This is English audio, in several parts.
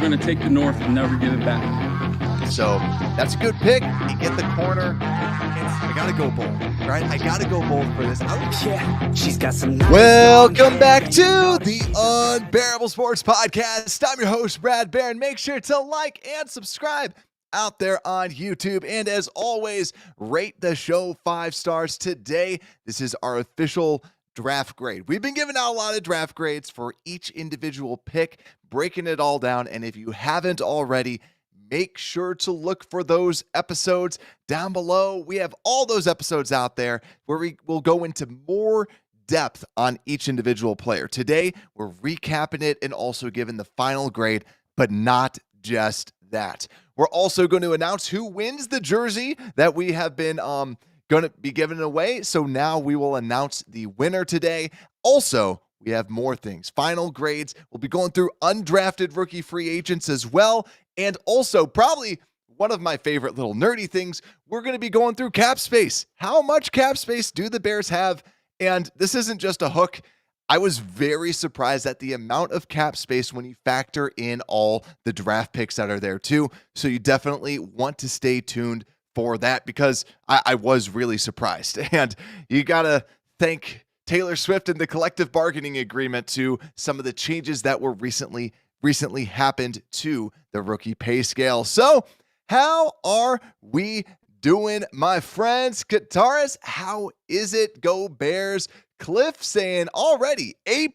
We're going to take the North and never give it back. So that's a good pick. You get the corner. I got to go bold, right? I got to go bold for this. Yeah, she's got some Welcome back to the Unbearable Sports Podcast. I'm your host, Brad Barron. Make sure to like and subscribe out there on YouTube. And as always, rate the show 5 stars. Today, this is our official draft grade. We've been giving out a lot of draft grades for each individual pick, breaking it all down. And if you haven't already, make sure to look for those episodes down below. We have all those episodes out there where we will go into more depth on each individual player. Today, we're recapping it and also giving the final grade, but not just that. We're also going to announce who wins the jersey that we have been going to be giving away. So now we will announce the winner today. Also, we have more things. Final grades. We'll be going through undrafted rookie free agents as well. And also, probably one of my favorite little nerdy things, we're going to be going through cap space. How much cap space do the Bears have? And this isn't just a hook. I was very surprised at the amount of cap space when you factor in all the draft picks that are there too. So you definitely want to stay tuned for that because I was really surprised. And you got to thank Taylor Swift and the collective bargaining agreement to some of the changes that were recently happened to the rookie pay scale. So how are we doing, my friends? Guitarist, how is it? Go Bears. Cliff saying already A+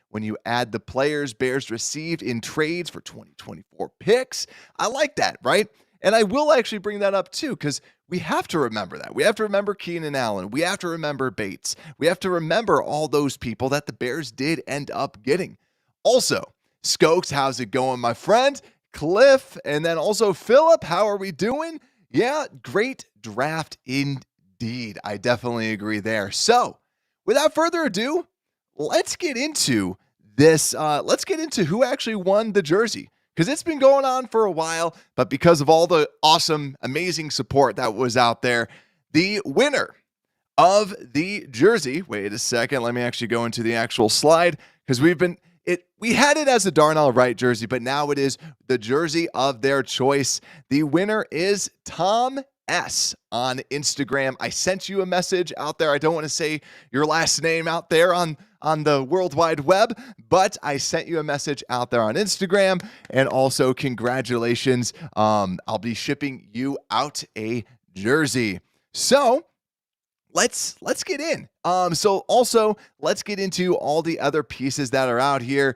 when you add the players Bears received in trades for 2024 picks. I like that, right? And I will actually bring that up too, because we have to remember that. We have to remember Keenan Allen. We have to remember Bates. We have to remember all those people that the Bears did end up getting. Also, Skokes, how's it going, my friend? Cliff, and then also Philip, how are we doing? Yeah, great draft indeed. I definitely agree there. So, without further ado, let's get into this. Let's get into who actually won the jersey, because it's been going on for a while, but because of all the awesome, amazing support that was out there, the winner of the jersey, wait a second, let me actually go into the actual slide, because we had it as a Darnell Wright jersey, but now it is the jersey of their choice. The winner is Tom S on Instagram. I sent you a message out there. I don't want to say your last name out there on the World Wide Web, but I sent you a message out there on Instagram. And also congratulations. I'll be shipping you out a jersey. So let's get in. So also let's get into all the other pieces that are out here.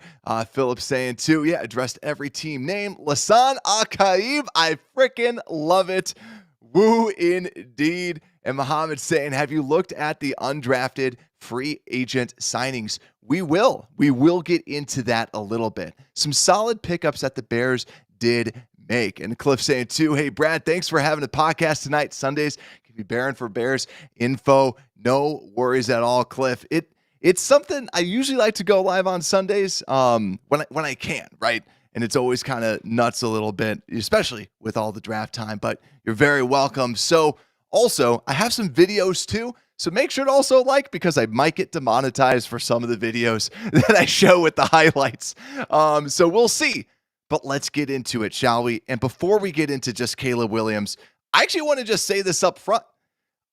Philip saying too, yeah, addressed every team name. Lasan Akaib, I freaking love it. Woo indeed. And Muhammad saying, have you looked at the undrafted free agent signings? We will get into that a little bit. Some solid pickups that the Bears did make. And Cliff saying too, hey Brad, thanks for having a podcast tonight. Sundays can be barren for Bears info. No worries at all, Cliff. It's something I usually like to go live on Sundays when I can, right? And it's always kind of nuts a little bit, especially with all the draft time, but you're very welcome. So also, I have some videos too. So make sure to also like, because I might get demonetized for some of the videos that I show with the highlights. So we'll see, but let's get into it, shall we? And before we get into just Caleb Williams, I actually want to just say this up front.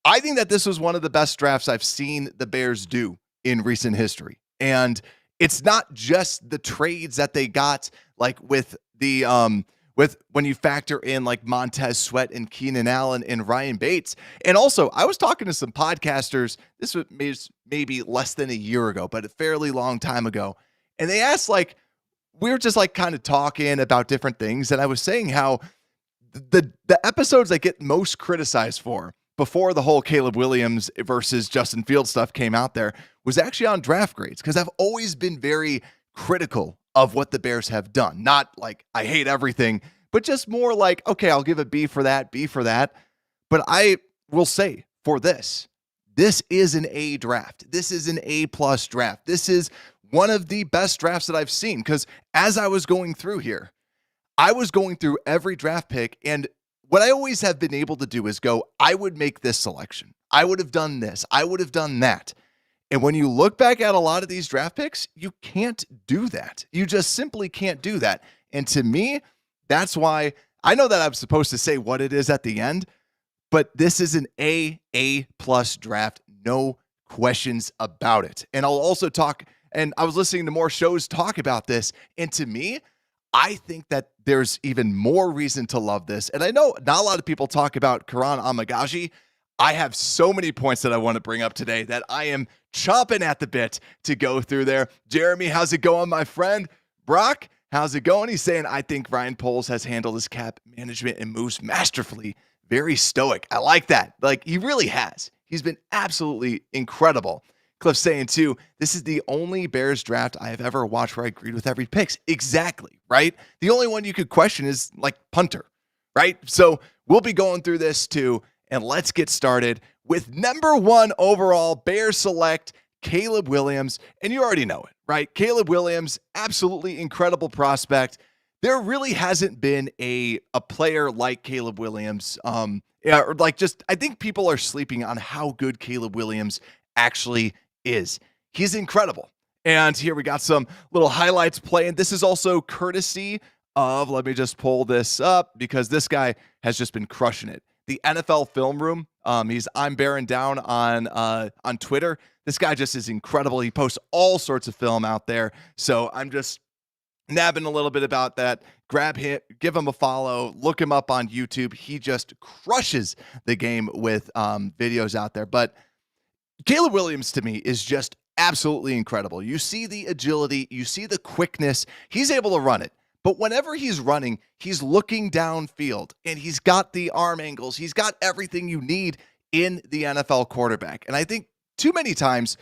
I think that this was one of the best drafts I've seen the Bears do in recent history. And it's not just the trades that they got, like with the with when you factor in like Montez Sweat and Keenan Allen and Ryan Bates. And also, I was talking to some podcasters, this was maybe less than a year ago, but a fairly long time ago. And they asked, like, we were just like kind of talking about different things. And I was saying how the episodes I get most criticized for before the whole Caleb Williams versus Justin Fields stuff came out there was actually on draft grades, because I've always been very critical of what the Bears have done. Not like I hate everything, but just more like, okay, I'll give a B for that. But I will say for this is an A draft. This is an A+ draft. This is one of the best drafts that I've seen, because as I was going through here, I was going through every draft pick, and what I always have been able to do is go, I would make this selection. I would have done this. I would have done that. And when you look back at a lot of these draft picks, you can't do that. You just simply can't do that. And to me, that's why I know that I'm supposed to say what it is at the end, but this is an A+ draft. No questions about it. And I'll also talk, and I was listening to more shows talk about this. And to me, I think that there's even more reason to love this. And I know not a lot of people talk about Kiran Amegadjie. I have so many points that I want to bring up today that I am chomping at the bit to go through there. Jeremy, how's it going, my friend? Brock, how's it going? He's saying, I think Ryan Poles has handled his cap management and moves masterfully. Very stoic. I like that. Like, he really has. He's been absolutely incredible. Cliff saying, too, this is the only Bears draft I have ever watched where I agreed with every pick. Exactly, right? The only one you could question is, like, Punter, right? So we'll be going through this, too. And let's get started with number 1 overall, Bears select Caleb Williams. And you already know it, right? Caleb Williams, absolutely incredible prospect. There really hasn't been a player like Caleb Williams. I think people are sleeping on how good Caleb Williams actually is. He's incredible. And here we got some little highlights playing. This is also courtesy of, let me just pull this up because this guy has just been crushing it. The NFL Film Room. I'm bearing down on Twitter. This guy just is incredible. He posts all sorts of film out there. So I'm just nabbing a little bit about that. Grab him, give him a follow, look him up on YouTube. He just crushes the game with videos out there. But Caleb Williams to me is just absolutely incredible. You see the agility, you see the quickness. He's able to run it. But whenever he's running, he's looking downfield and he's got the arm angles. He's got everything you need in the NFL quarterback. And I think too many times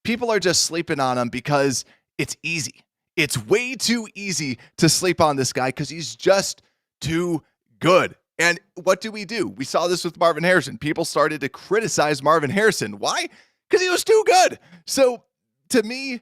people are just sleeping on him because it's easy. It's way too easy to sleep on this guy because he's just too good. And what do? We saw this with Marvin Harrison. People started to criticize Marvin Harrison. Why? Because he was too good. So to me,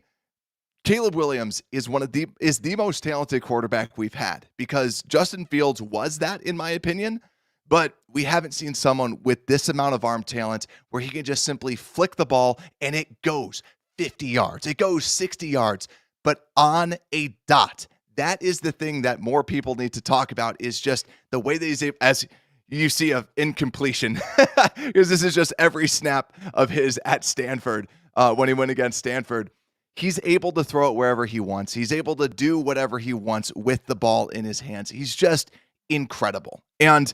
Caleb Williams is the most talented quarterback we've had because Justin Fields was that, in my opinion, but we haven't seen someone with this amount of arm talent where he can just simply flick the ball and it goes 50 yards. It goes 60 yards, but on a dot. That is the thing that more people need to talk about is just the way that he's, as you see, of incompletion, because this is just every snap of his at Stanford when he went against Stanford. He's able to throw it wherever he wants. He's able to do whatever he wants with the ball in his hands. He's just incredible. And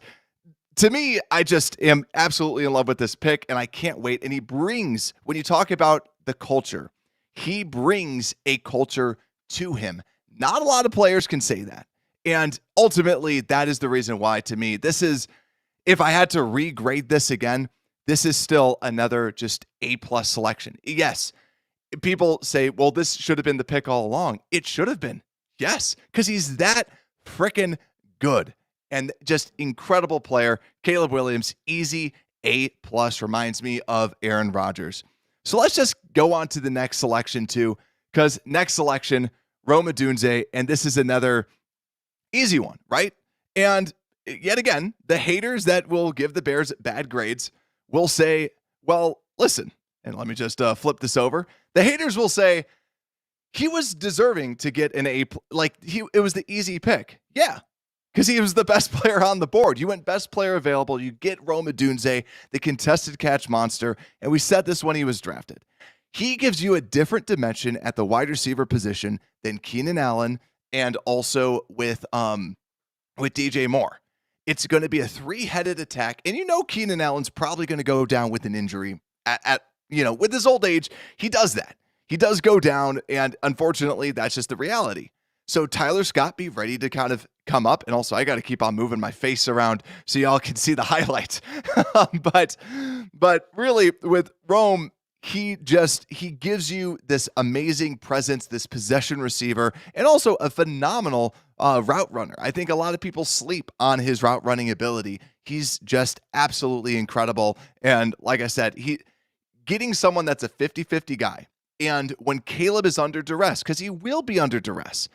to me, I just am absolutely in love with this pick, and I can't wait. And he brings, when you talk about the culture, he brings a culture to him. Not a lot of players can say that. And ultimately, that is the reason why, to me, this is, if I had to regrade this again, this is still another just A+ selection. Yes. People say, well, this should have been the pick all along. It should have been. Yes, because he's that freaking good and just incredible player. Caleb Williams, easy A+, reminds me of Aaron Rodgers. So let's just go on to the next selection too, because next selection, Rome Odunze, and this is another easy one, right? And yet again, the haters that will give the Bears bad grades will say, well, listen, and let me just flip this over. The haters will say he was deserving to get an A, it was the easy pick. Yeah, because he was the best player on the board. You went best player available. You get Rome Odunze, the contested catch monster, and we said this when he was drafted. He gives you a different dimension at the wide receiver position than Keenan Allen and also with DJ Moore. It's going to be a 3-headed attack, and you know Keenan Allen's probably going to go down with an injury with his old age. He does that. He does go down, and unfortunately, that's just the reality. So Tyler Scott, be ready to kind of come up. And also, I got to keep on moving my face around so y'all can see the highlights. but really, with Rome, he gives you this amazing presence, this possession receiver, and also a phenomenal route runner. I think a lot of people sleep on his route running ability. He's just absolutely incredible. And like I said, getting someone that's a 50-50 guy. And when Caleb is under duress, because he will be under duress,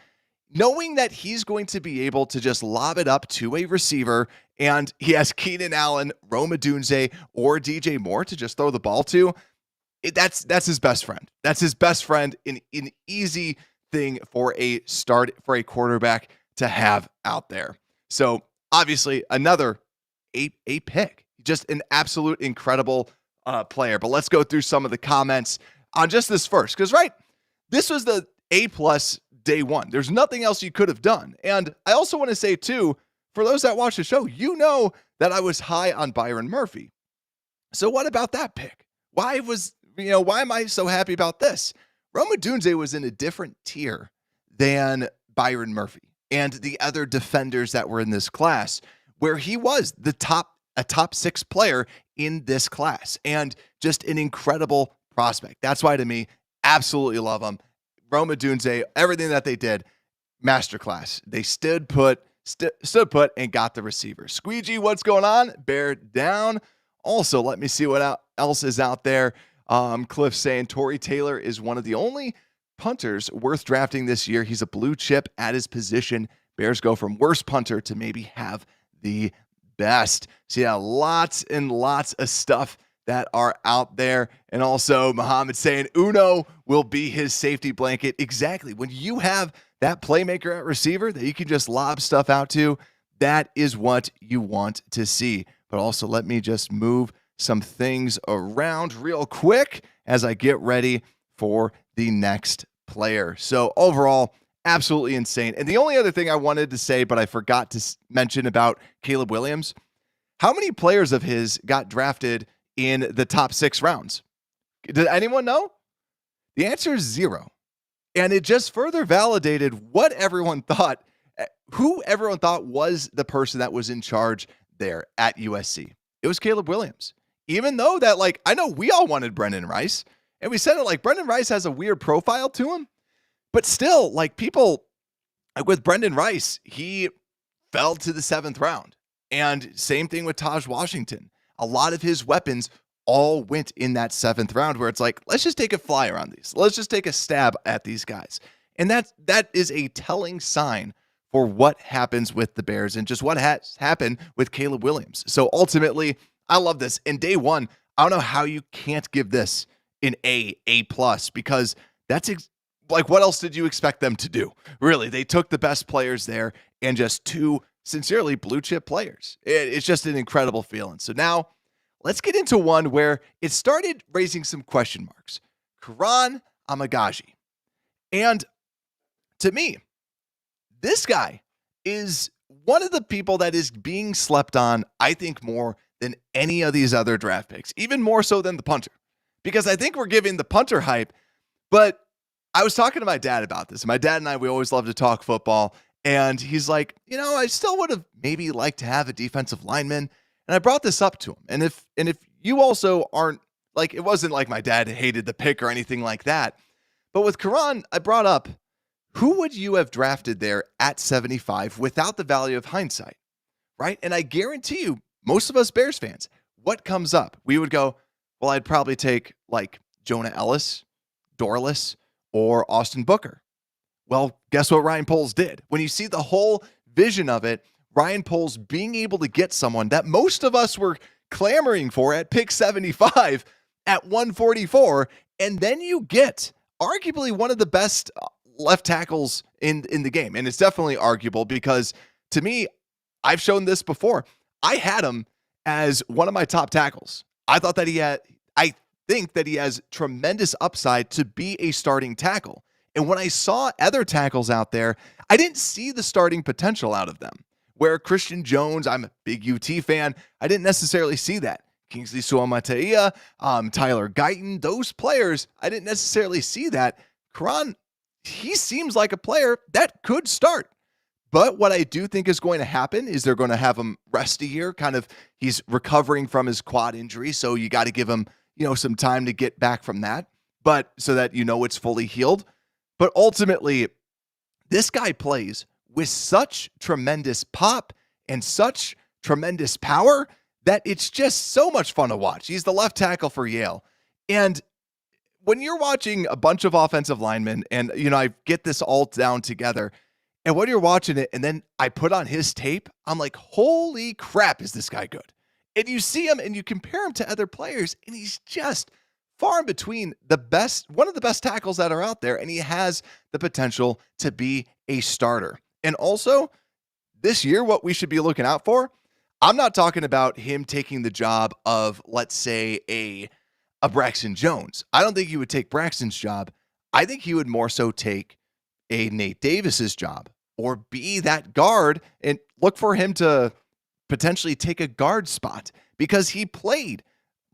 knowing that he's going to be able to just lob it up to a receiver, and he has Keenan Allen, Rome Odunze, or DJ Moore to just throw the ball to, that's his best friend. That's his best friend, an easy thing for a quarterback to have out there. So obviously another a pick, just an absolute incredible player. But let's go through some of the comments on just this first, because this was the A+ day one. There's nothing else you could have done. And I also want to say too, for those that watch the show, you know that I was high on Byron Murphy. So what about that pick? Why am I so happy about this? Rome Odunze was in a different tier than Byron Murphy and the other defenders that were in this class, where he was a top 6 player in this class and just an incredible prospect. That's why, to me, absolutely love him. Rome Odunze, everything that they did, masterclass. They stood put and got the receiver. Squeegee, what's going on? Bear down. Also, let me see what else is out there. Cliff saying Tory Taylor is one of the only punters worth drafting this year. He's a blue chip at his position. Bears go from worst punter to maybe have the best. So yeah, lots and lots of stuff that are out there. And also Muhammad saying Uno will be his safety blanket. Exactly. When you have that playmaker at receiver that you can just lob stuff out to, that is what you want to see. But also let me just move some things around real quick as I get ready for the next player. So overall, absolutely insane. And the only other thing I wanted to say, but I forgot to mention about Caleb Williams, how many players of his got drafted in the top 6 rounds? Did anyone know? The answer is 0. And it just further validated what everyone thought, who everyone thought was the person that was in charge there at USC. It was Caleb Williams. Even though that, I know we all wanted Brendan Rice, and we said it Brendan Rice has a weird profile to him, but still, people, with Brendan Rice, he fell to the 7th round. And same thing with Taj Washington. A lot of his weapons all went in that 7th round, where it's let's just take a flyer on these. Let's just take a stab at these guys. And that is a telling sign for what happens with the Bears and just what has happened with Caleb Williams. So ultimately, I love this. In day one, I don't know how you can't give this an A+, because that's what else did you expect them to do? Really, they took the best players there and just 2 sincerely blue chip players. It's just an incredible feeling. So now let's get into one where it started raising some question marks. Kiran Amegadjie. And to me, this guy is one of the people that is being slept on, I think, more than any of these other draft picks, even more so than the punter, because I think we're giving the punter hype. But I was talking to my dad about this. My dad and I, we always love to talk football. And he's like, I still would have maybe liked to have a defensive lineman. And I brought this up to him. And if you also aren't it wasn't like my dad hated the pick or anything like that. But with Kiran, I brought up, who would you have drafted there at 75 without the value of hindsight, right? And I guarantee you, most of us Bears fans, what comes up? We would go, well, I'd probably take Jonah Ellis, Dorless, or Austin Booker. Well, guess what Ryan Poles did? When you see the whole vision of it, Ryan Poles being able to get someone that most of us were clamoring for at pick 75 at 144, and then you get arguably one of the best left tackles in the game. And it's definitely arguable because, to me, I've shown this before. I had him as one of my top tackles. I think that he has tremendous upside to be a starting tackle. And when I saw other tackles out there, I didn't see the starting potential out of them. Where Christian Jones, I'm a big UT fan, I didn't necessarily see that. Kingsley Suamataia, Tyler Guyton, those players, I didn't necessarily see that. Kiran, he seems like a player that could start. But what I do think is going to happen is they're going to have him rest a year. He's recovering from his quad injury, so you got to give him, some time to get back from that, but so that it's fully healed. But ultimately, this guy plays with such tremendous pop and such tremendous power that it's just so much fun to watch. He's the left tackle for Yale. And when you're watching a bunch of offensive linemen, and, I get this all down together, and when you're watching it, and then I put on his tape, I'm like, holy crap, is this guy good? And you see him and you compare him to other players, and he's just far in between one of the best tackles that are out there, and he has the potential to be a starter. And also, this year, what we should be looking out for, I'm not talking about him taking the job of, let's say, a Braxton Jones. I don't think he would take Braxton's job. I think he would more so take a Nate Davis's job or be that guard and look for him to potentially take a guard spot because he played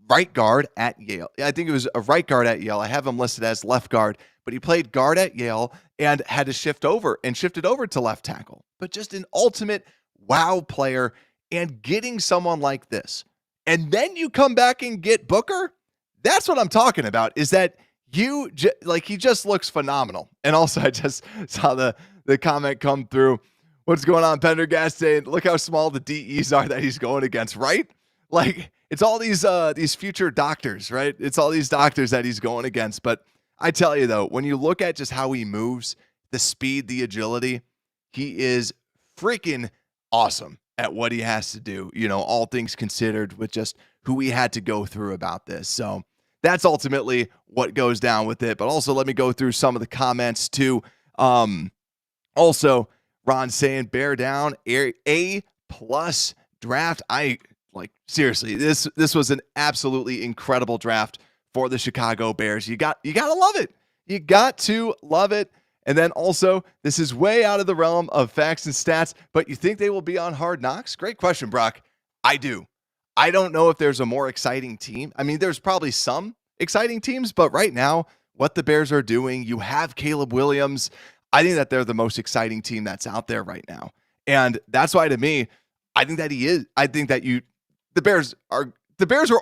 right guard at Yale. I think it was a right guard at Yale. I have him listed as left guard, but he played guard at Yale and had to shifted over to left tackle. But just an ultimate wow player, and getting someone like this. And then you come back and get Booker. That's what I'm talking about, is that he just looks phenomenal. And also I just saw the comment come through. What's going on, Pendergast, saying, look how small the DEs are that he's going against, right? Like, it's all these future doctors, right? It's all these doctors that he's going against. But I tell you, though, when you look at just how he moves, the speed, the agility, he is freaking awesome at what he has to do, all things considered, with just who he had to go through about this. So that's ultimately what goes down with it. But also, let me go through some of the comments too. Also, Ron saying, bear down, A+ draft. Seriously, this was an absolutely incredible draft for the Chicago Bears. You gotta love it. You got to love it. And then also, this is way out of the realm of facts and stats, but you think they will be on Hard Knocks? Great question, Brock. I do. I don't know if there's a more exciting team. I mean, there's probably some exciting teams, but right now, what the Bears are doing, you have Caleb Williams. I think that they're the most exciting team that's out there right now. And that's why, to me, I think that he is. I think that the Bears are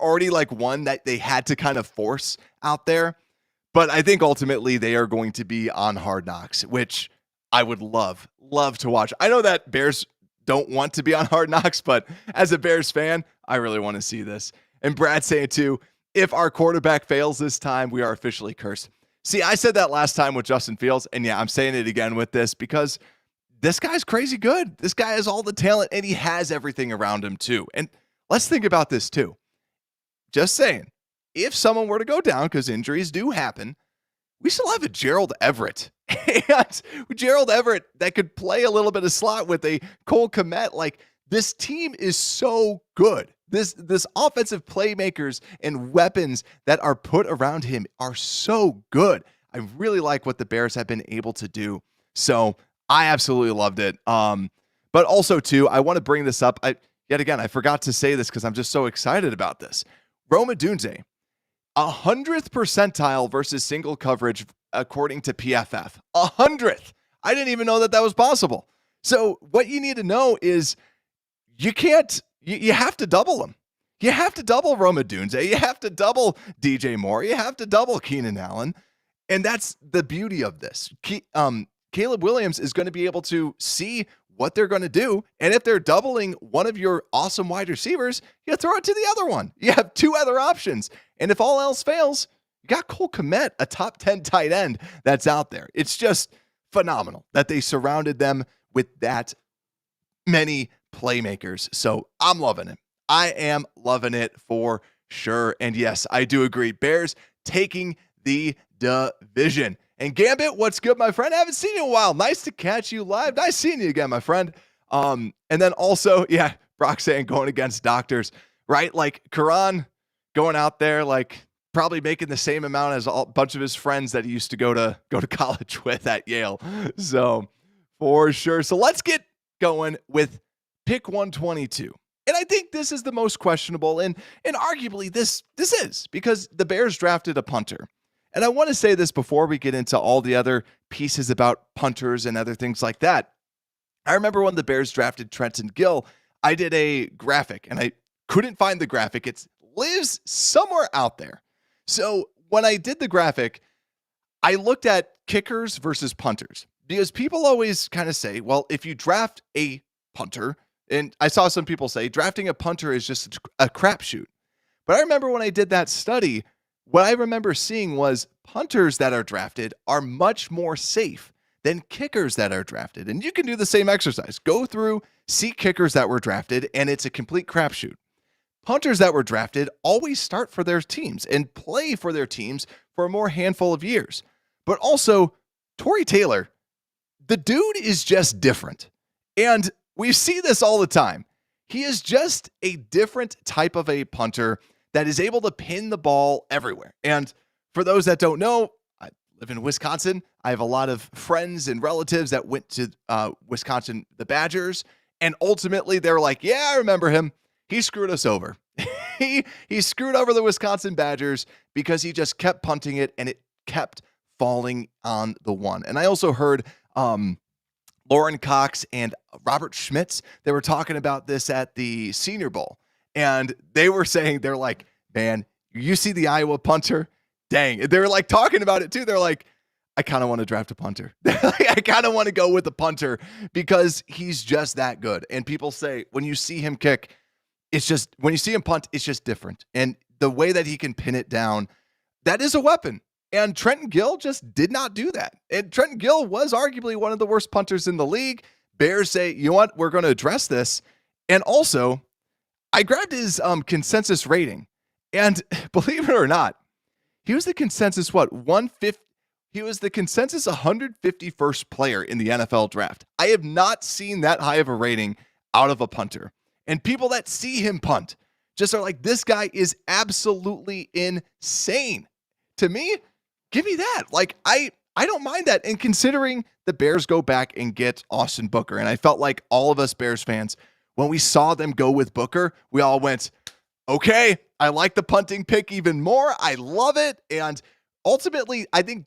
already like one that they had to kind of force out there. But I think ultimately they are going to be on Hard Knocks, which I would love to watch. I know that Bears don't want to be on Hard Knocks, but as a Bears fan, I really want to see this. And Brad saying too, if our quarterback fails this time, we are officially cursed. See, I said that last time with Justin Fields, and yeah, I'm saying it again with this because this guy's crazy good. This guy has all the talent, and he has everything around him too. And let's think about this too. Just saying, if someone were to go down, because injuries do happen, we still have a Gerald Everett. And Gerald Everett that could play a little bit of slot with a Cole Kmet. Like, this team is so good. This offensive playmakers and weapons that are put around him are so good. I really like what the Bears have been able to do. So I absolutely loved it. But also too, I want to bring this up. Yet again, I forgot to say this because I'm just so excited about this. Rome Odunze, 100th percentile versus single coverage according to PFF. 100th. I didn't even know that was possible. So what you need to know is you have to double him. You have to double Rome Odunze. You have to double DJ Moore. You have to double Keenan Allen. And that's the beauty of this. Caleb Williams is going to be able to see what they're going to do. And if they're doubling one of your awesome wide receivers, you throw it to the other one. You have two other options. And if all else fails, you got Cole Kmet, a top 10 tight end that's out there. It's just phenomenal that they surrounded them with that many playmakers. So I'm loving it. I am loving it for sure. And yes, I do agree. Bears taking the division. And Gambit, what's good, my friend? I haven't seen you in a while. Nice to catch you live. Nice seeing you again, my friend. And then also, yeah, Brock saying going against doctors, right? Like Kiran going out there, like probably making the same amount as a bunch of his friends that he used to go to college with at Yale. So for sure. So let's get going with pick 122. And I think this is the most questionable, and arguably this is because the Bears drafted a punter. And I want to say this before we get into all the other pieces about punters and other things like that. I remember when the Bears drafted Trenton Gill, I did a graphic and I couldn't find the graphic. It lives somewhere out there. So when I did the graphic, I looked at kickers versus punters because people always kind of say, well, if you draft a punter, and I saw some people say drafting a punter is just a crapshoot. But I remember when I did that study, what I remember seeing was punters that are drafted are much more safe than kickers that are drafted. And you can do the same exercise. Go through, see kickers that were drafted, and it's a complete crapshoot. Punters that were drafted always start for their teams and play for their teams for a more handful of years. But also, Tory Taylor the dude is just different. And we see this all the time. He is just a different type of a punter that is able to pin the ball everywhere. And for those that don't know, I live in Wisconsin. I have a lot of friends and relatives that went to Wisconsin, the Badgers. And ultimately, they're like, yeah, I remember him. He screwed us over. he screwed over the Wisconsin Badgers because he just kept punting it and it kept falling on the one. And I also heard Lauren Cox and Robert Schmitz, they were talking about this at the Senior Bowl. And they were saying, they're like, man, you see the Iowa punter? Dang. They were like talking about it too. They're like, I kind of want to draft a punter. I kind of want to go with the punter because he's just that good. And people say when you see him kick, it's just, when you see him punt, it's just different. And the way that he can pin it down, that is a weapon. And Trenton Gill just did not do that. And Trenton Gill was arguably one of the worst punters in the league. Bears say, you know what, we're going to address this. And also, I grabbed his consensus rating. And believe it or not, he was the consensus, 150? He was the consensus 151st player in the NFL draft. I have not seen that high of a rating out of a punter. And people that see him punt just are like, this guy is absolutely insane. To me, give me that. Like, I don't mind that. And considering the Bears go back and get Austin Booker, and I felt like all of us Bears fans, when we saw them go with Booker, we all went, okay, I like the punting pick even more. I love it. And ultimately, I think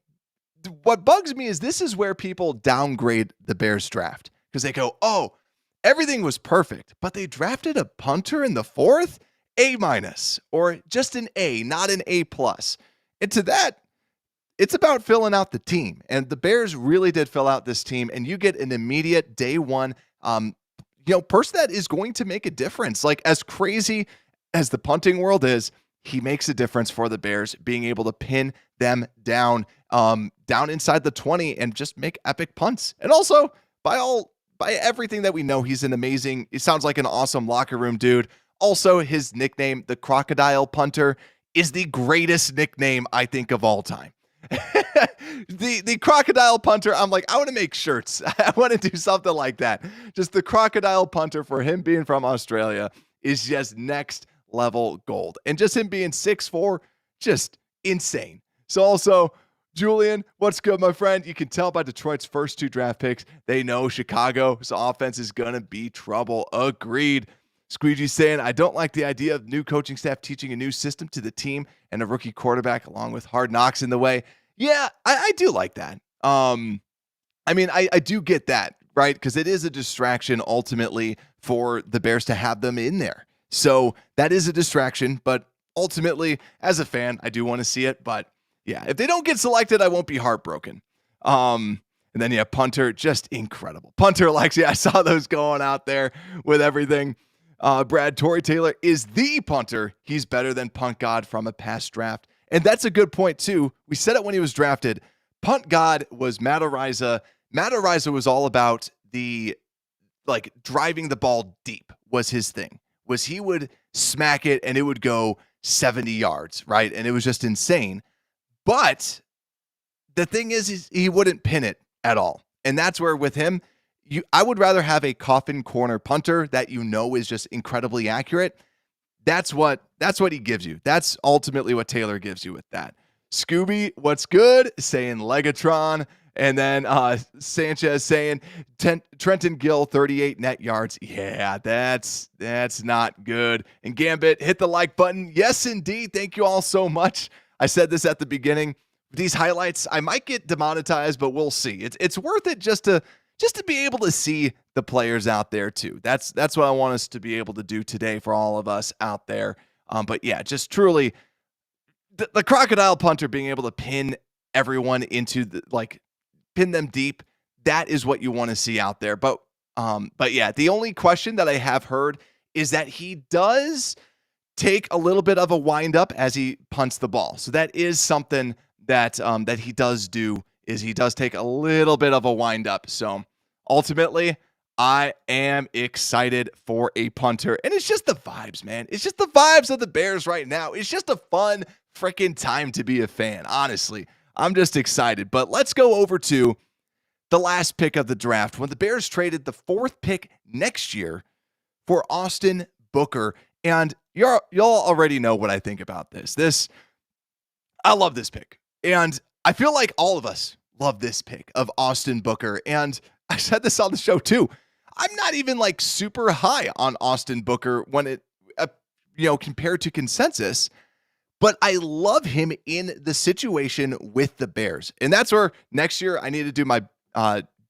what bugs me is this is where people downgrade the Bears draft because they go, oh, everything was perfect, but they drafted a punter in the 4th, A-, or just an A, not an A+. And to that, it's about filling out the team. And the Bears really did fill out this team, and you get an immediate day one, person that is going to make a difference. Like, as crazy as the punting world is, he makes a difference for the Bears, being able to pin them down inside the 20 and just make epic punts. And also, by everything that we know, he sounds like an awesome locker room dude. Also, his nickname, the Crocodile Punter, is the greatest nickname, I think, of all time. the Crocodile Punter, I'm like, I want to make shirts. I want to do something like that. Just the Crocodile Punter, for him being from Australia, is just next level gold. And just him being 6'4", just insane. So also, Julian, what's good, my friend? You can tell by Detroit's first 2 draft picks, they know Chicago's offense is going to be trouble. Agreed. Squeegee saying, I don't like the idea of new coaching staff teaching a new system to the team and a rookie quarterback along with hard knocks in the way. Yeah, I do like that. I do get that, right? Because it is a distraction ultimately for the Bears to have them in there. So that is a distraction, but ultimately, as a fan, I do want to see it. But yeah, if they don't get selected, I won't be heartbroken. And then, yeah, punter, just incredible. Punter likes, I saw those going out there with everything. Tory Taylor is the punter. He's better than Punt God from a past draft. And that's a good point, too. We said it when he was drafted. Punt God was Matt Araiza. Matt Araiza was all about driving the ball deep was his thing. Was he would smack it and it would go 70 yards, right? And it was just insane. But the thing is he wouldn't pin it at all. And that's where with him, I would rather have a coffin corner punter that is just incredibly accurate. That's what he gives you. That's ultimately what Taylor gives you with that. Scooby, what's good? Saying Legatron. And then Sanchez saying Trenton Gill, 38 net yards. Yeah, that's not good. And Gambit, hit the like button. Yes, indeed. Thank you all so much. I said this at the beginning. These highlights, I might get demonetized, but we'll see. It's worth it just to be able to see the players out there too. That's what I want us to be able to do today for all of us out there. But yeah, just truly the Crocodile Punter being able to pin everyone into pin them deep. That is what you want to see out there. But yeah, the only question that I have heard is that he does take a little bit of a wind up as he punts the ball. So that is something that he does do, is he does take a little bit of a wind up. So ultimately, I am excited for a punter. And it's just the vibes, man. It's just the vibes of the Bears right now. It's just a fun freaking time to be a fan. Honestly, I'm just excited. But let's go over to the last pick of the draft when the Bears traded the 4th pick next year for Austin Booker. And y'all already know what I think about this. I love this pick. And I feel like all of us love this pick of Austin Booker. And I said this on the show too. I'm not even like super high on Austin Booker when it, compared to consensus, but I love him in the situation with the Bears. And that's where next year I need to do my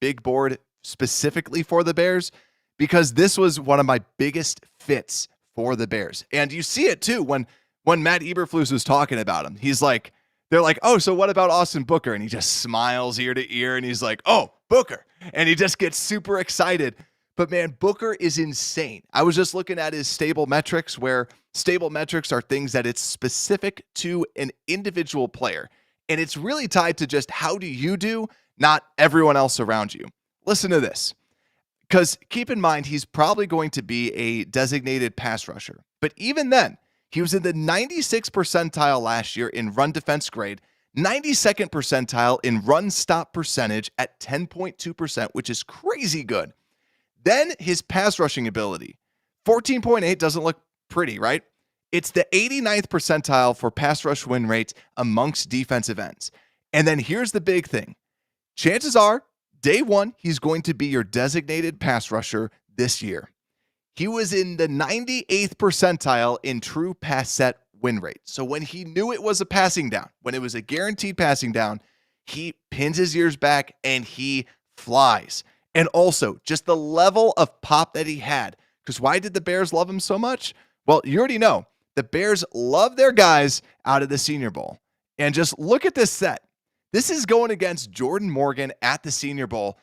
big board specifically for the Bears, because this was one of my biggest fits for the Bears. And you see it too when Matt Eberflus was talking about him. He's like, they're like, oh, so what about Austin Booker? And he just smiles ear to ear and he's like, oh, Booker. And he just gets super excited. But man, Booker is insane. I was just looking at his stable metrics, where stable metrics are things that it's specific to an individual player. And it's really tied to just how do you do, not everyone else around you. Listen to this. Because keep in mind, he's probably going to be a designated pass rusher. But even then, he was in the 96th percentile last year in run defense grade, 92nd percentile in run stop percentage at 10.2%, which is crazy good. Then his pass rushing ability, 14.8 doesn't look pretty, right? It's the 89th percentile for pass rush win rate amongst defensive ends. And then here's the big thing. Chances are, day one, he's going to be your designated pass rusher this year. He was in the 98th percentile in true pass set win rate. So when he knew it was a passing down, when it was a guaranteed passing down, he pins his ears back and he flies. And also, just the level of pop that he had. Because why did the Bears love him so much? Well, you already know. The Bears love their guys out of the Senior Bowl. And just look at this set. This is going against Jordan Morgan at the Senior Bowl.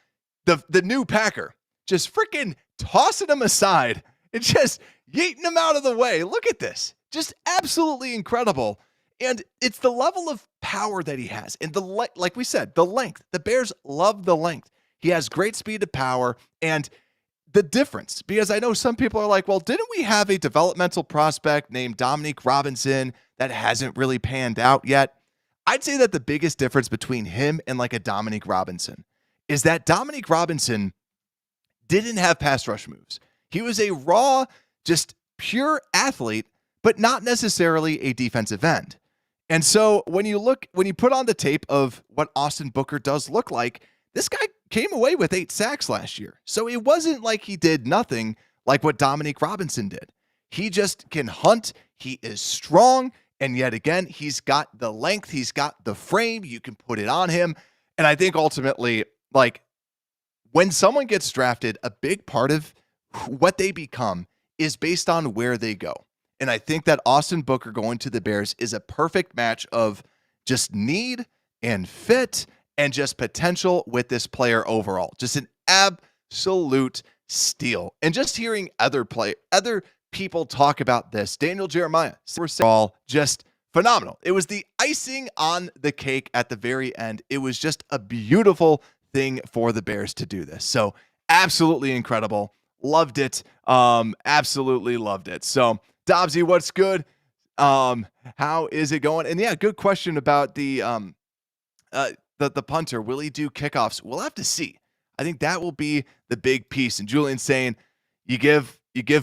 The new Packer. Just freaking tossing him aside and just yeeting him out of the way. Look at this. Just absolutely incredible. And it's the level of power that he has. And like we said, the length. The Bears love the length. He has great speed to power, and the difference, because I know some people are like, well, didn't we have a developmental prospect named Dominique Robinson that hasn't really panned out yet? I'd say that the biggest difference between him and like a Dominique Robinson is that Dominique Robinson didn't have pass rush moves. He was a raw, just pure athlete, but not necessarily a defensive end. And so when you put on the tape of what Austin Booker does look like, this guy came away with 8 sacks last year. So it wasn't like he did nothing like what Dominique Robinson did. He just can hunt. He is strong. And yet again, he's got the length. He's got the frame. You can put it on him. And I think ultimately, like, when someone gets drafted, a big part of what they become is based on where they go. And I think that Austin Booker going to the Bears is a perfect match of just need and fit and just potential with this player overall. Just an absolute steal. And just hearing other people talk about this, Daniel Jeremiah, all just phenomenal. It was the icing on the cake at the very end. It was just a beautiful thing for the Bears to do this. So absolutely incredible. Loved it. Absolutely loved it. So Dobbsy, what's good? How is it going? And yeah, good question about the punter. Will he do kickoffs? We'll have to see. I think that will be the big piece. And Julian's saying, you give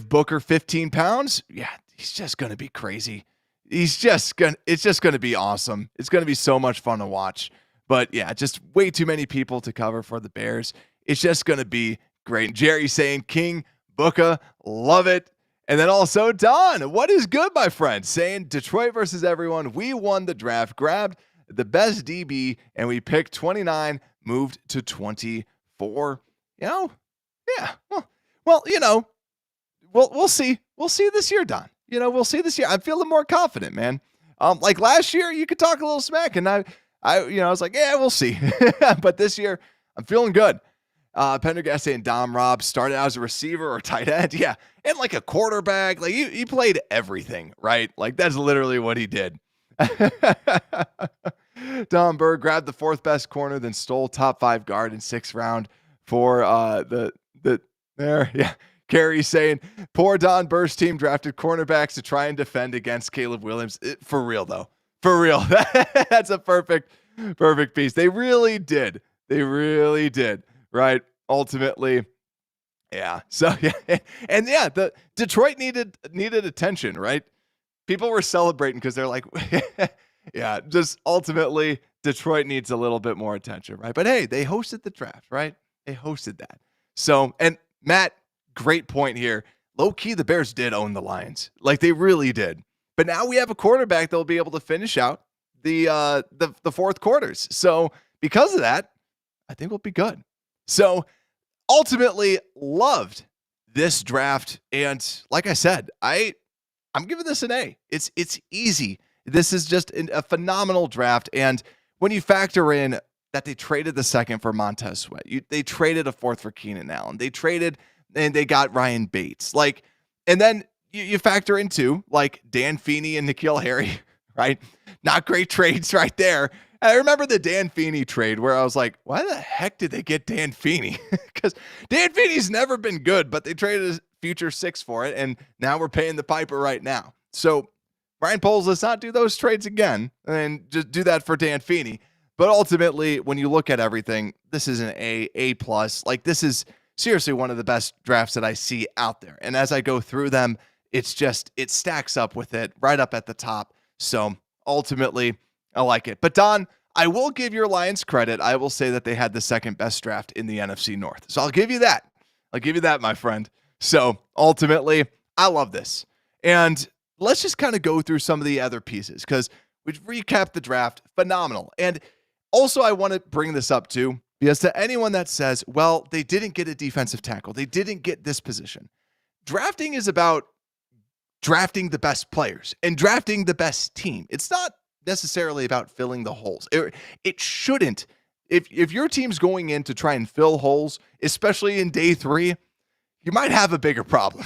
Booker 15 pounds? Yeah, he's just going to be crazy. It's just going to be awesome. It's going to be so much fun to watch. But yeah, just way too many people to cover for the Bears. It's just going to be great. And Jerry saying, King Booker, love it. And then also Don, what is good, my friend? Saying Detroit versus everyone. We won the draft, grabbed the best DB, and we picked 29, moved to 24. Yeah. Well, we'll see. We'll see this year, Don. We'll see this year. I'm feeling more confident, man. Like last year, you could talk a little smack, and I was like, yeah, we'll see. But this year, I'm feeling good. Pendergast saying Dom Robb started out as a receiver or tight end. Yeah. And like a quarterback. Like he played everything, right? Like that's literally what he did. Don Berg grabbed the 4th best corner, then stole top 5 guard in 6th round for Yeah. Carrie saying poor Don Berg's team drafted cornerbacks to try and defend against Caleb Williams. For real though. For real. That's a perfect piece. They really did. They really did, right? Ultimately, yeah. So yeah, and yeah, the Detroit needed attention, right? People were celebrating because they're like, yeah, just ultimately Detroit needs a little bit more attention, right? But hey, they hosted the draft, right? They hosted that. So, and Matt, great point here. Low key, the Bears did own the Lions, like they really did. But now we have a quarterback that'll be able to finish out the fourth quarters. So because of that, I think we'll be good. So ultimately, loved this draft, and like I said, I'm giving this an A. It's easy. This is just a phenomenal draft. And when you factor in that they traded the second for Montez Sweat, they traded a fourth for Keenan Allen, they traded and they got Ryan Bates. Like, and then you factor into like Dan Feeney and N'Keal Harry, right? Not great trades right there. I remember the Dan Feeney trade where I was like, why the heck did they get Dan Feeney? Because Dan Feeney's never been good, but they traded a future 6 for it, and now we're paying the piper right now. So Ryan Poles, let's not do those trades again and just do that for Dan Feeney. But ultimately, when you look at everything, this is an A+. Like, this is seriously one of the best drafts that I see out there. And as I go through them, it's just, it stacks up with it right up at the top. So ultimately, I like it. But Don, I will give your Lions credit. I will say that they had the second best draft in the NFC North. So I'll give you that. I'll give you that, my friend. So ultimately, I love this. And let's just kind of go through some of the other pieces because we've recapped the draft. Phenomenal. And also, I want to bring this up too, because to anyone that says, well, they didn't get a defensive tackle, they didn't get this position. Drafting is about drafting the best players and drafting the best team. It's not necessarily about filling the holes. It shouldn't. If your team's going in to try and fill holes, especially in day 3, you might have a bigger problem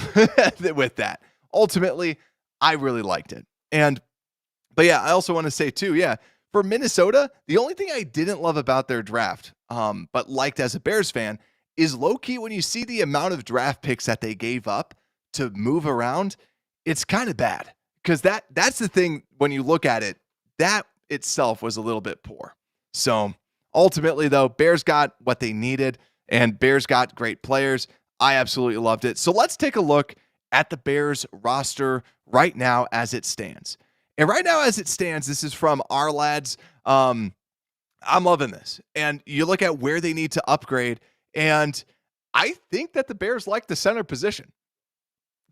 with that. Ultimately, I really liked it. But yeah, I also want to say too, yeah, for Minnesota, the only thing I didn't love about their draft, but liked as a Bears fan, is low-key when you see the amount of draft picks that they gave up to move around, it's kind of bad. Because that's the thing when you look at it, that itself was a little bit poor. So ultimately, though, Bears got what they needed, and Bears got great players. I absolutely loved it. So let's take a look at the Bears roster right now as it stands. And right now as it stands, this is from our lads. I'm loving this. And you look at where they need to upgrade, and I think that the Bears like the center position.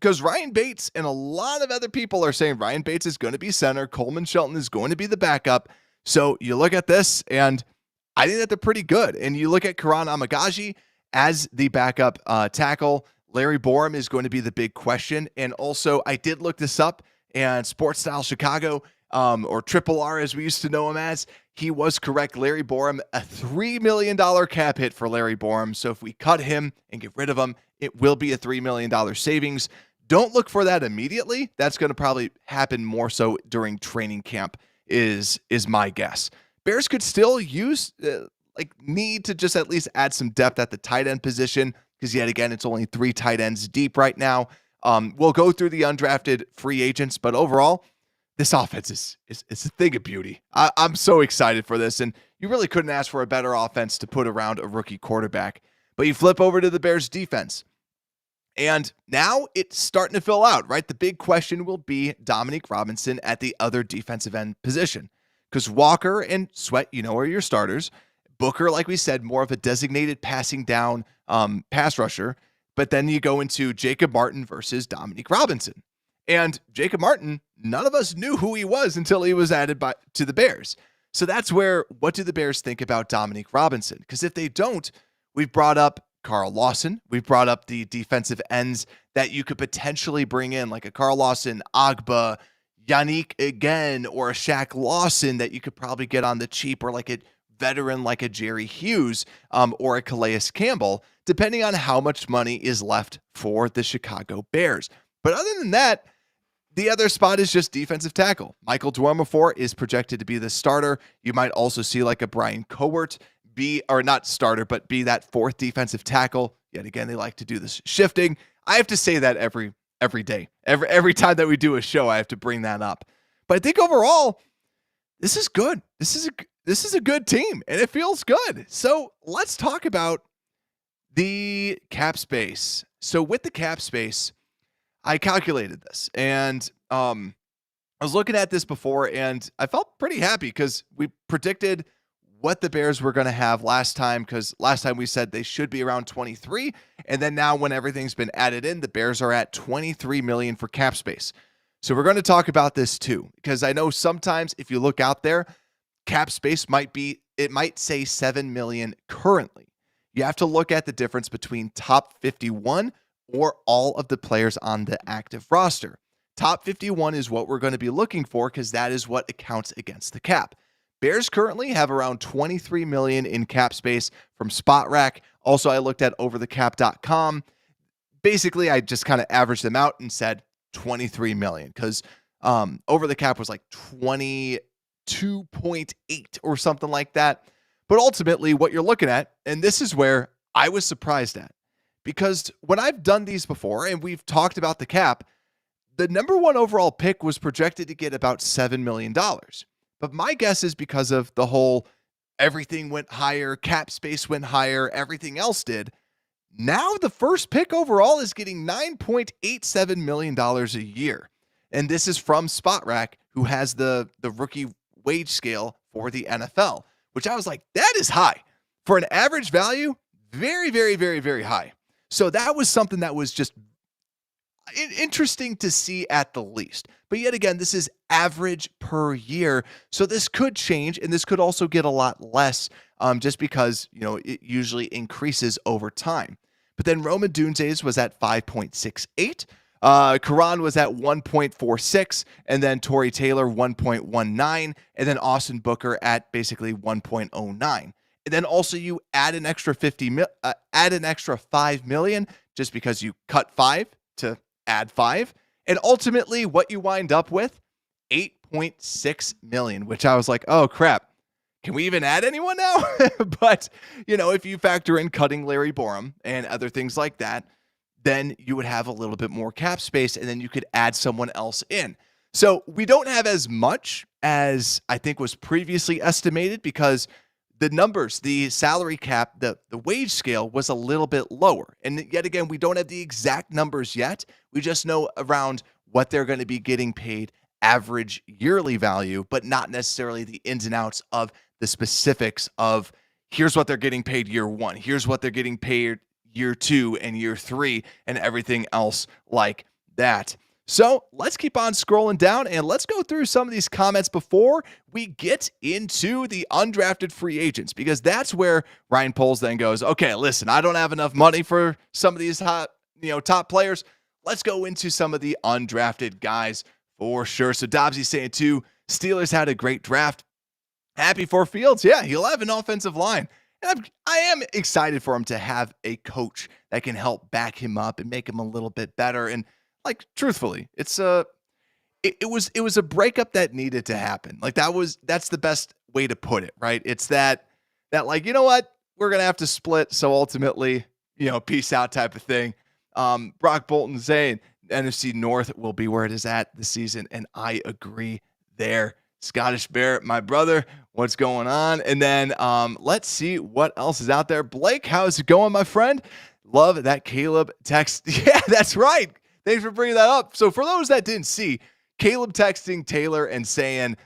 Because Ryan Bates and a lot of other people are saying Ryan Bates is going to be center. Coleman Shelton is going to be the backup. So you look at this, and I think that they're pretty good. And you look at Kiran Amegadjie as the backup tackle. Larry Borum is going to be the big question. And also, I did look this up, and Sports Style Chicago, or Triple R as we used to know him as, he was correct. Larry Borum, a $3 million cap hit for Larry Borum. So if we cut him and get rid of him, it will be a $3 million savings. Don't look for that immediately. That's going to probably happen more so during training camp is my guess. Bears could still use, need to just at least add some depth at the tight end position because yet again, it's only 3 tight ends deep right now. We'll go through the undrafted free agents, but overall, this offense it's a thing of beauty. I'm so excited for this, and you really couldn't ask for a better offense to put around a rookie quarterback. But you flip over to the Bears defense, and now it's starting to fill out, right? The big question will be Dominique Robinson at the other defensive end position, because Walker and Sweat, are your starters. Booker, like we said, more of a designated passing down pass rusher. But then you go into Jacob Martin versus Dominique Robinson. And Jacob Martin, none of us knew who he was until he was added to the Bears. So that's where, what do the Bears think about Dominique Robinson? Because if they don't, we've brought up Carl Lawson. We've brought up the defensive ends that you could potentially bring in, like a Carl Lawson, Agba, Yannick again, or a Shaq Lawson that you could probably get on the cheap, or like a veteran like a Jerry Hughes or a Calais Campbell, depending on how much money is left for the Chicago Bears. But other than that, the other spot is just defensive tackle. Michael Dwarmafor is projected to be the starter. You might also see like a Brian Cowart be, or not starter, but be that 4th defensive tackle. Yet again, they like to do this shifting. I have to say that every day. Every time that we do a show, I have to bring that up. But I think overall, this is good. This this is a good team and it feels good. So let's talk about the cap space. So with the cap space, I calculated this and I was looking at this before and I felt pretty happy because we predicted what the Bears were going to have last time, because last time we said they should be around 23. And then now when everything's been added in, the Bears are at 23 million for cap space. So we're going to talk about this too, because I know sometimes if you look out there, cap space might say 7 million currently. You have to look at the difference between top 51 or all of the players on the active roster. Top 51 is what we're going to be looking for because that is what accounts against the cap. Bears currently have around 23 million in cap space from SpotRack. Also, I looked at overthecap.com. Basically, I just kind of averaged them out and said 23 million because Over the Cap was like 22.8 or something like that. But ultimately, what you're looking at, and this is where I was surprised at, because when I've done these before and we've talked about the cap, the number one overall pick was projected to get about $7 million. But my guess is because of the whole everything went higher, cap space went higher, everything else did. Now the first pick overall is getting $9.87 million a year. And this is from SpotRack, who has the rookie wage scale for the NFL, which I was like, that is high. For an average value, very, very, very, very high. So that was something that was just interesting to see at the least. But yet again, this is average per year. So this could change, and this could also get a lot less just because, it usually increases over time. But then Rome Odunze's was at 5.68. Kiran was at 1.46, and then Tory Taylor 1.19, and then Austin Booker at basically 1.09. And then also you add an extra 5 million just because you cut 5 to add 5. And ultimately what you wind up with, 8.6 million, which I was like, oh crap. Can we even add anyone now? But, if you factor in cutting Larry Borum and other things like that, then you would have a little bit more cap space, and then you could add someone else in. So we don't have as much as I think was previously estimated because the numbers, the salary cap, the wage scale was a little bit lower. And yet again, we don't have the exact numbers yet. We just know around what they're going to be getting paid average yearly value, but not necessarily the ins and outs of the specifics of here's what they're getting paid year one, here's what they're getting paid year 2 and year 3 and everything else like that. So let's keep on scrolling down and let's go through some of these comments before we get into the undrafted free agents, because that's where Ryan Poles then goes, okay, listen, I don't have enough money for some of these top players. Let's go into some of the undrafted guys for sure. So Dobbsy's saying too, Steelers had a great draft. Happy for Fields. Yeah, he'll have an offensive line. And I am excited for him to have a coach that can help back him up and make him a little bit better. And truthfully, it was a breakup that needed to happen. That's the best way to put it, right? It's that you know what, we're gonna have to split. So ultimately, peace out type of thing. Brock Bolton saying NFC North will be where it is at this season, and I agree there. Scottish Bear, my brother, what's going on? And then let's see what else is out there. Blake, how's it going, my friend? Love that Caleb text. Yeah, that's right. Thanks for bringing that up. So for those that didn't see, Caleb texting Taylor and saying,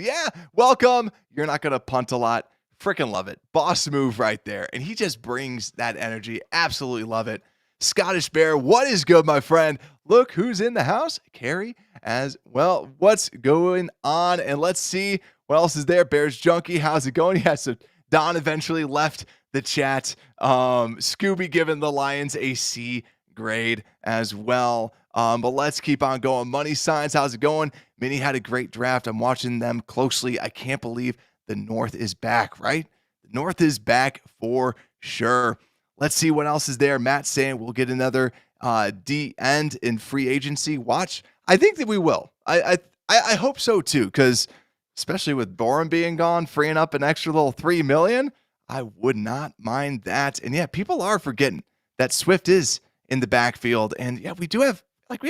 yeah, welcome. You're not going to punt a lot. Freaking love it. Boss move right there. And he just brings that energy. Absolutely love it. Scottish Bear, what is good, my friend? Look who's in the house. Carrie as well. What's going on? And let's see what else is there. Bears Junkie, how's it going? Yeah, so Don eventually left the chat. Scooby giving the Lions a C grade as well. But let's keep on going. Money Signs, how's it going? Minnie had a great draft. I'm watching them closely. I can't believe the North is back, right? The North is back for sure. Let's see what else is there. Matt saying we'll get another D end in free agency. Watch. I think that we will. I hope so too, because especially with Borum being gone, freeing up an extra little $3 million, I would not mind that. And yeah, people are forgetting that Swift is in the backfield, and yeah, we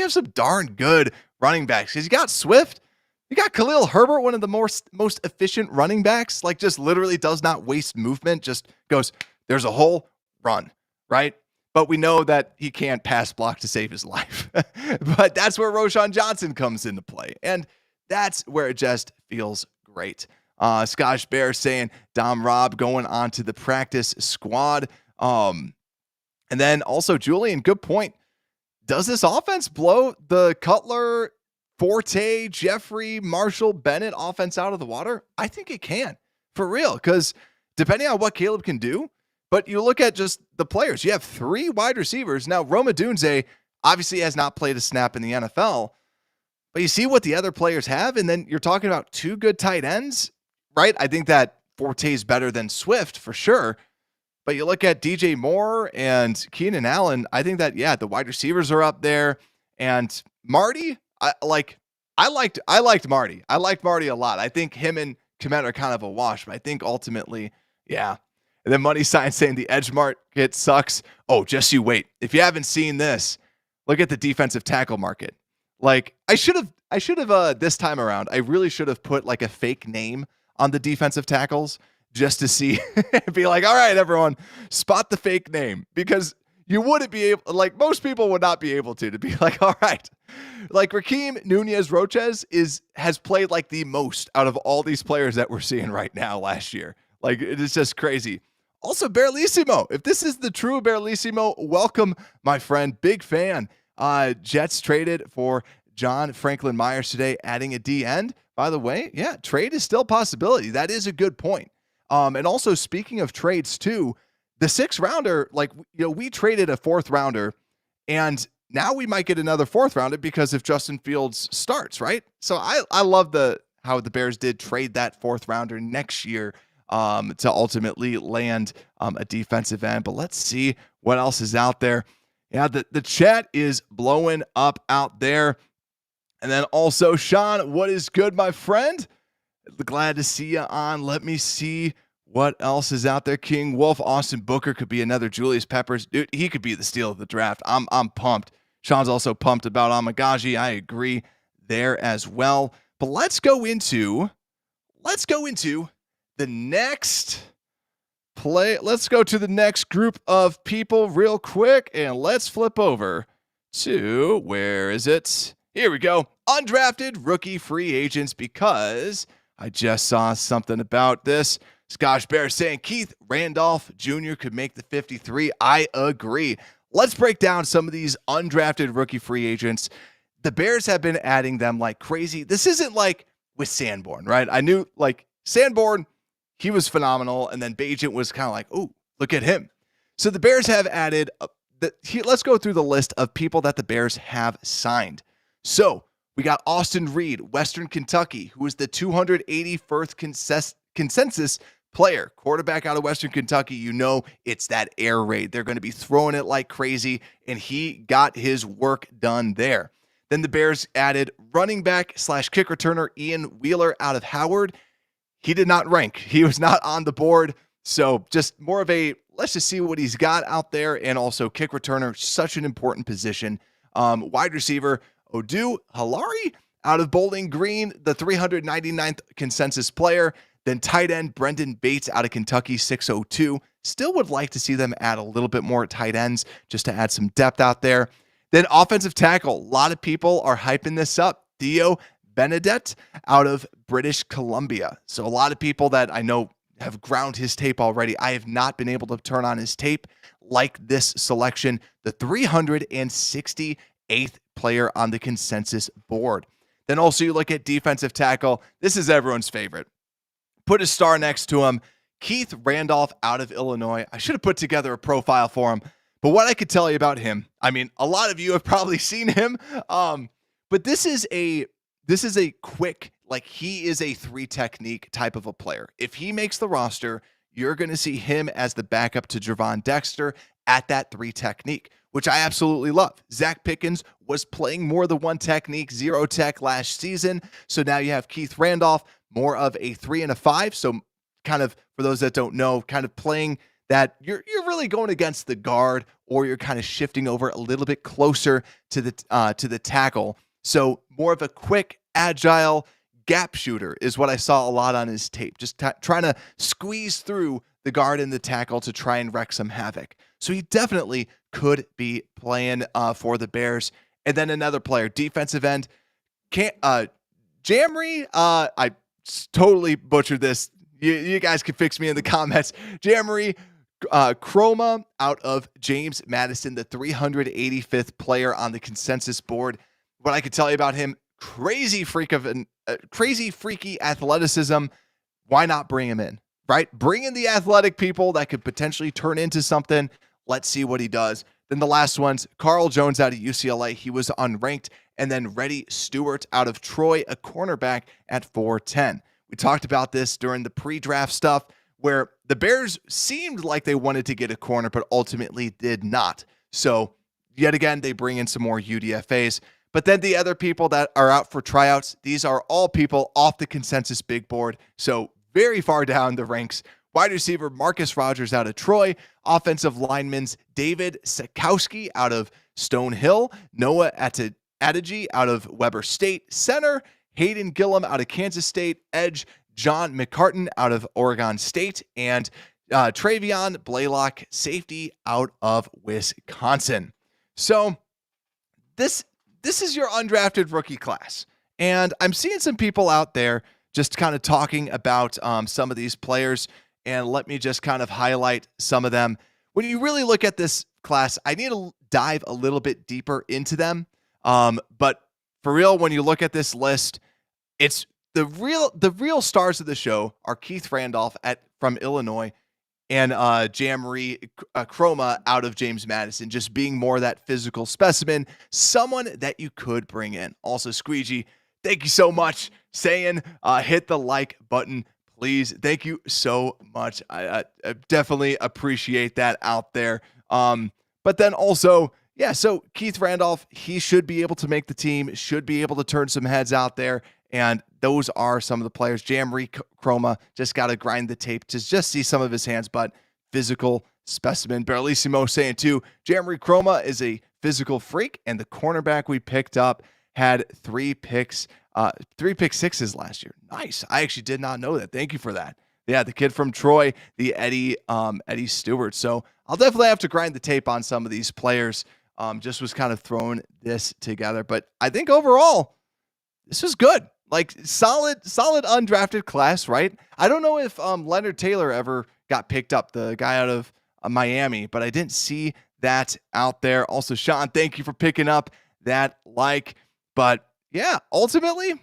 have some darn good running backs. Because you got Swift, You got Khalil Herbert, one of the most efficient running backs, like just literally does not waste movement, just goes, there's a hole, run, right? But we know that he can't pass block to save his life. But that's where Roschon Johnson comes into play. And that's where it just feels great. Scottish Bear saying Dom Robb going on to the practice squad. And then also Julian, good point. Does this offense blow the Cutler, Forte, Jeffrey, Marshall, Bennett offense out of the water? I think it can, for real, because depending on what Caleb can do, but you look at just the players. You have 3 wide receivers. Now, Rome Odunze obviously has not played a snap in the NFL, but you see what the other players have, and then you're talking about 2 good tight ends, right? I think that Forte is better than Swift for sure, but you look at DJ Moore and Keenan Allen, I think that, yeah, the wide receivers are up there, and Marty, I liked Marty. I liked Marty a lot. I think him and Kmet are kind of a wash, but I think ultimately, yeah. And then Money Sign saying the edge market sucks. Oh, just you wait. If you haven't seen this, look at the defensive tackle market. Like I should have this time around, I really should have put like a fake name on the defensive tackles just to see, be like, all right, everyone, spot the fake name, because you wouldn't be able, like most people would not be able to be like, all right, like Raheem Nunez Roches has played like the most out of all these players that we're seeing right now last year. Like it is just crazy. Also, Barlissimo. If this is the true Barlissimo, welcome, my friend. Big fan. Jets traded for John Franklin Myers today, adding a D end. By the way, yeah, trade is still a possibility. That is a good point. And also, speaking of trades too, the 6th rounder, like, you know, we traded a 4th rounder, and now we might get another 4th rounder because if Justin Fields starts, right? So I love how the Bears did trade that 4th rounder next year to ultimately land a defensive end. But let's see what else is out there. Yeah, the chat is blowing up out there. And then also, Sean, what is good, my friend? Glad to see you on. Let me see what else is out there. King Wolf, Austin Booker could be another Julius Peppers. Dude, he could be the steal of the draft. I'm pumped. Sean's also pumped about Amegadjie. I agree there as well. But let's go into the next play. Let's go to the next group of people real quick, and let's flip over to, where is it? Here we go. Undrafted rookie free agents, because I just saw something about this. Scotch Bear saying Keith Randolph Jr. could make the 53. I agree. Let's break down some of these undrafted rookie free agents. The Bears have been adding them like crazy. This isn't like with Sanborn, right? I knew like Sanborn, he was phenomenal. And then Bagent was kind of like, oh, look at him. So the Bears have added, let's go through the list of people that the Bears have signed. So we got Austin Reed, Western Kentucky, who is the 281st consensus player, quarterback out of Western Kentucky. You know, it's that air raid. They're going to be throwing it like crazy, and he got his work done there. Then the Bears added running back / kick returner Ian Wheeler out of Howard. He did not rank. He was not on the board. So just more of a, let's just see what he's got out there. And also kick returner, such an important position. Wide receiver Odu Halari out of Bowling Green, the 399th consensus player. Then tight end Brendan Bates out of Kentucky, 602. Still would like to see them add a little bit more tight ends just to add some depth out there. Then offensive tackle. A lot of people are hyping this up. Theo Benedette out of British Columbia. So a lot of people that I know have ground his tape already. I have not been able to turn on his tape like this selection. The 368th player on the consensus board. Then also you look at defensive tackle. This is everyone's favorite. Put a star next to him. Keith Randolph out of Illinois. I should have put together a profile for him. But what I could tell you about him, I mean, a lot of you have probably seen him. But this is a quick, like he is a 3 technique type of a player. If he makes the roster, you're going to see him as the backup to Javon Dexter at that 3 technique, which I absolutely love. Zach Pickens was playing more than 1 technique, 0 tech last season. So now you have Keith Randolph, more of a 3 and a 5. So kind of, for those that don't know, kind of playing that you're really going against the guard, or you're kind of shifting over a little bit closer to the tackle. So more of a quick, agile, gap shooter is what I saw a lot on his tape, just trying to squeeze through the guard and the tackle to try and wreak some havoc. So he definitely could be playing for the Bears. And then another player, defensive end, Jamry, I totally butchered this. You guys can fix me in the comments. Jamry Chroma out of James Madison, the 385th player on the consensus board. What I could tell you about him, crazy freaky athleticism. Why not bring him in, right? Bring in the athletic people that could potentially turn into something. Let's see what he does. Then the last one's Carl Jones out of UCLA. He was unranked. And then Reddy Stewart out of Troy, a cornerback at 4'10". We talked about this during the pre-draft stuff where the Bears seemed like they wanted to get a corner, but ultimately did not. So yet again, they bring in some more UDFAs. But then the other people that are out for tryouts, these are all people off the consensus big board. So very far down the ranks. Wide receiver Marcus Rogers out of Troy. Offensive linemen David Sikowski out of Stonehill. Noah Adeji out of Weber State. Center Hayden Gillum out of Kansas State. Edge John McCartan out of Oregon State. And Travion Blaylock, safety out of Wisconsin. So this is your undrafted rookie class. And I'm seeing some people out there just kind of talking about some of these players. And let me just kind of highlight some of them. When you really look at this class, I need to dive a little bit deeper into them. But for real, when you look at this list, it's the real stars of the show are Keith Randolph from Illinois and Jamry Chroma out of James Madison, just being more that physical specimen, someone that you could bring in. Also, Squeegee, thank you so much. Saying hit the like button, please. Thank you so much. I definitely appreciate that out there. But then also, yeah, so Keith Randolph, he should be able to make the team, should be able to turn some heads out there. And those are some of the players. Jamry Chroma, just got to grind the tape to just see some of his hands, but physical specimen. Barlissimo saying too, Jamry Chroma is a physical freak, and the cornerback we picked up had 3 pick sixes last year. Nice. I actually did not know that. Thank you for that. Yeah, the kid from Troy, the Eddie Stewart. So I'll definitely have to grind the tape on some of these players. Just was kind of throwing this together, but I think overall this was good. Like solid undrafted class, right? I don't know if Leonard Taylor ever got picked up, the guy out of Miami, but I didn't see that out there. Also, Sean, thank you for picking up that like. But yeah, ultimately,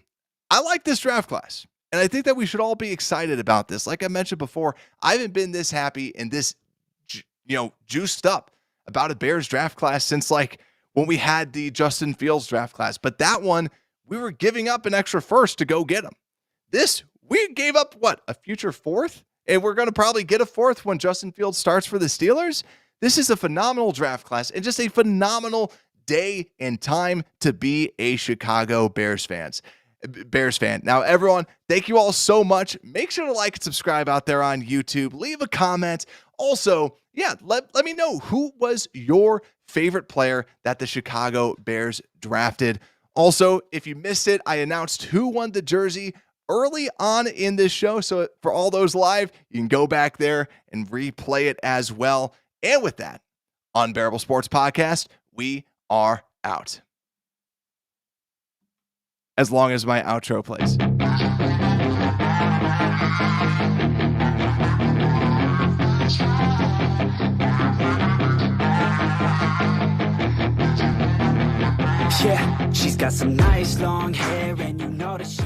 I like this draft class. And I think that we should all be excited about this. Like I mentioned before, I haven't been this happy and this, juiced up about a Bears draft class since like when we had the Justin Fields draft class. But that one, we were giving up an extra first to go get him. This, we gave up a future fourth? And we're going to probably get a fourth when Justin Fields starts for the Steelers. This is a phenomenal draft class and just a phenomenal day and time to be a Chicago Bears fan. Now, everyone, thank you all so much. Make sure to like and subscribe out there on YouTube. Leave a comment. Also, yeah, let me know who was your favorite player that the Chicago Bears drafted. Also, if you missed it, I announced who won the jersey early on in this show. So for all those live, you can go back there and replay it as well. And with that, Unbearable Sports Podcast, we are out. As long as my outro plays. Yeah, she's got some nice long hair and you know that she